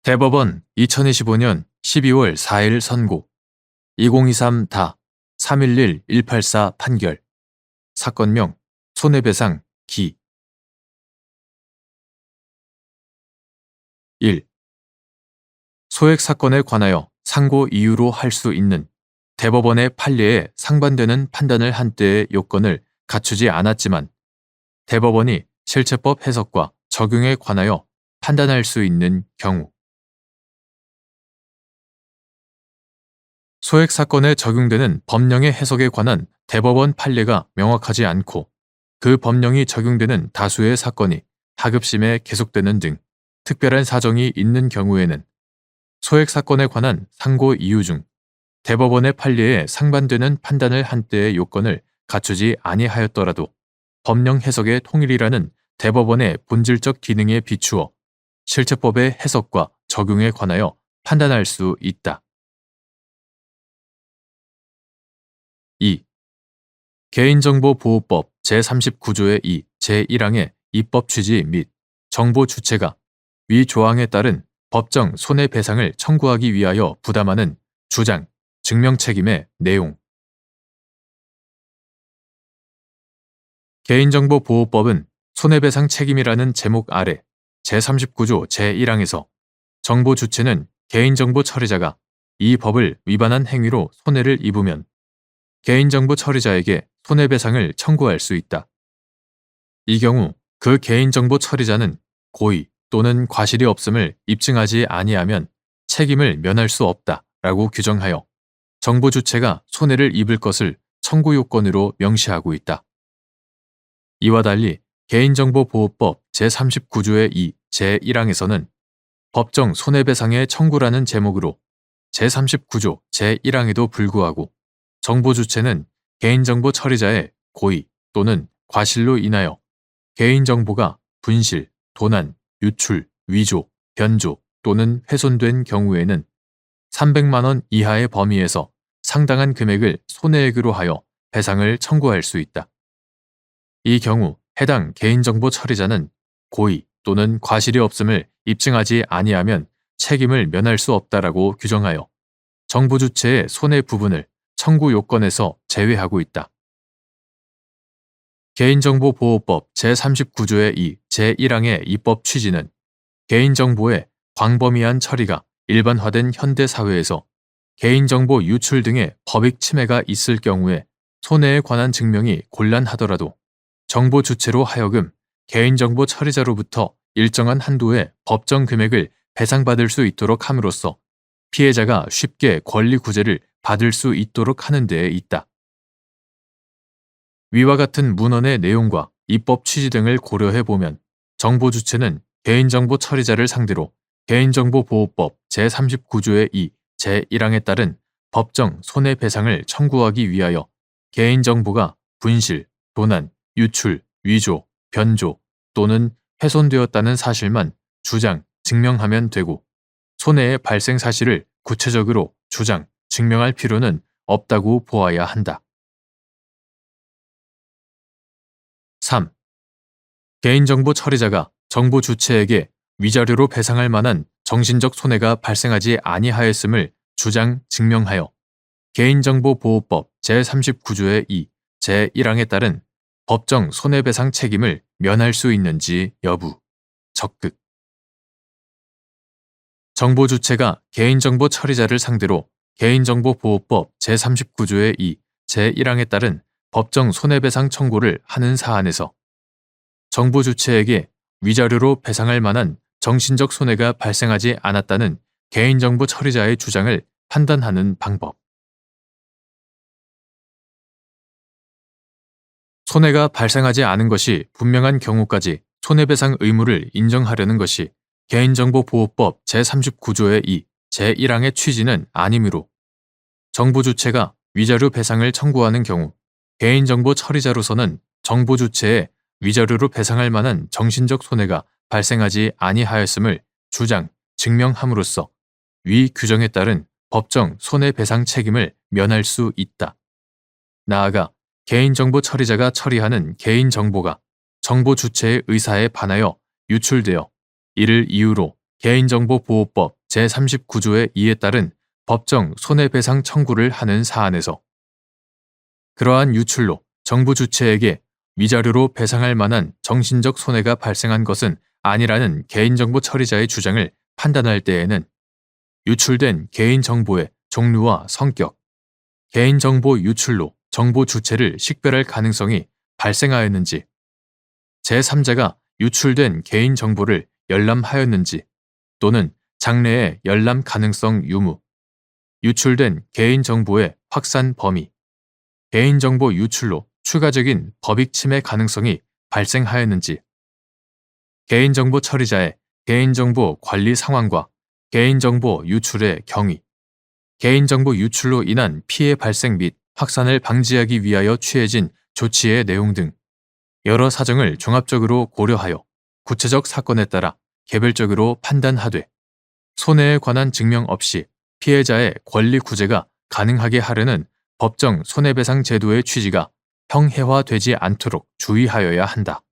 대법원 2025년 12월 4일 선고 2023다 311-184 판결 사건명 손해배상 기 1. 소액 사건에 관하여 상고 이유로 할 수 있는 대법원의 판례에 상반되는 판단을 한 때의 요건을 갖추지 않았지만 대법원이 실체법 해석과 적용에 관하여 판단할 수 있는 경우 소액 사건에 적용되는 법령의 해석에 관한 대법원 판례가 명확하지 않고 그 법령이 적용되는 다수의 사건이 하급심에 계속되는 등 특별한 사정이 있는 경우에는 소액 사건에 관한 상고 이유 중 대법원의 판례에 상반되는 판단을 한 때의 요건을 갖추지 아니하였더라도 법령 해석의 통일이라는 대법원의 본질적 기능에 비추어 실체법의 해석과 적용에 관하여 판단할 수 있다. 2. 개인정보보호법 제39조의 2, 제1항의 입법 취지 및 정보 주체가 위 조항에 따른 법정 손해배상을 청구하기 위하여 부담하는 주장, 증명 책임의 내용. 개인정보보호법은 손해배상 책임이라는 제목 아래 제39조 제1항에서 정보 주체는 개인정보 처리자가 이 법을 위반한 행위로 손해를 입으면 개인정보 처리자에게 손해배상을 청구할 수 있다. 이 경우 그 개인정보 처리자는 고의 또는 과실이 없음을 입증하지 아니하면 책임을 면할 수 없다라고 규정하여 정보 주체가 손해를 입을 것을 청구 요건으로 명시하고 있다. 이와 달리 개인정보보호법 제39조의 2, 제1항에서는 법정 손해배상의 청구라는 제목으로 제39조 제1항에도 불구하고 정보 주체는 개인정보 처리자의 고의 또는 과실로 인하여 개인정보가 분실, 도난, 유출, 위조, 변조 또는 훼손된 경우에는 300만 원 이하의 범위에서 상당한 금액을 손해액으로 하여 배상을 청구할 수 있다. 이 경우 해당 개인정보 처리자는 고의 또는 과실이 없음을 입증하지 아니하면 책임을 면할 수 없다라고 규정하여 정보 주체의 손해 부분을 청구 요건에서 제외하고 있다. 개인정보보호법 제39조의 2, 제1항의 입법 취지는 개인정보의 광범위한 처리가 일반화된 현대사회에서 개인정보 유출 등의 법익 침해가 있을 경우에 손해에 관한 증명이 곤란하더라도 정보 주체로 하여금 개인정보 처리자로부터 일정한 한도의 법정 금액을 배상받을 수 있도록 함으로써 피해자가 쉽게 권리 구제를 받을 수 있도록 하는 데에 있다. 위와 같은 문헌의 내용과 입법 취지 등을 고려해 보면 정보 주체는 개인정보 처리자를 상대로 개인정보보호법 제39조의 2, 제1항에 따른 법정 손해배상을 청구하기 위하여 개인정보가 분실, 도난, 유출, 위조, 변조 또는 훼손되었다는 사실만 주장, 증명하면 되고 손해의 발생 사실을 구체적으로 주장, 증명할 필요는 없다고 보아야 한다. 3. 개인정보 처리자가 정보 주체에게 위자료로 배상할 만한 정신적 손해가 발생하지 아니하였음을 주장, 증명하여 개인정보보호법 제39조의 2, 제1항에 따른 법정 손해배상 책임을 면할 수 있는지 여부, 적극. 정보 주체가 개인정보 처리자를 상대로 개인정보보호법 제39조의 2, 제1항에 따른 법정 손해배상 청구를 하는 사안에서 정보 주체에게 위자료로 배상할 만한 정신적 손해가 발생하지 않았다는 개인정보 처리자의 주장을 판단하는 방법. 손해가 발생하지 않은 것이 분명한 경우까지 손해배상 의무를 인정하려는 것이 개인정보보호법 제39조의 2, 제1항의 취지는 아니므로 정보 주체가 위자료 배상을 청구하는 경우 개인정보 처리자로서는 정보 주체에 위자료로 배상할 만한 정신적 손해가 발생하지 아니하였음을 주장, 증명함으로써 위 규정에 따른 법정 손해배상 책임을 면할 수 있다. 나아가 개인정보 처리자가 처리하는 개인정보가 정보 주체의 의사에 반하여 유출되어 이를 이유로 개인정보보호법 제39조의 2에 따른 법정 손해배상 청구를 하는 사안에서 그러한 유출로 정부 주체에게 위자료로 배상할 만한 정신적 손해가 발생한 것은 아니라는 개인정보 처리자의 주장을 판단할 때에는 유출된 개인정보의 종류와 성격, 개인정보 유출로 정보 주체를 식별할 가능성이 발생하였는지, 제3자가 유출된 개인정보를 열람하였는지 또는 장래의 열람 가능성 유무, 유출된 개인정보의 확산 범위, 개인정보 유출로 추가적인 법익 침해 가능성이 발생하였는지, 개인정보 처리자의 개인정보 관리 상황과 개인정보 유출의 경위, 개인정보 유출로 인한 피해 발생 및 확산을 방지하기 위하여 취해진 조치의 내용 등 여러 사정을 종합적으로 고려하여 구체적 사건에 따라 개별적으로 판단하되 손해에 관한 증명 없이 피해자의 권리 구제가 가능하게 하려는 법정 손해배상 제도의 취지가 형해화되지 않도록 주의하여야 한다.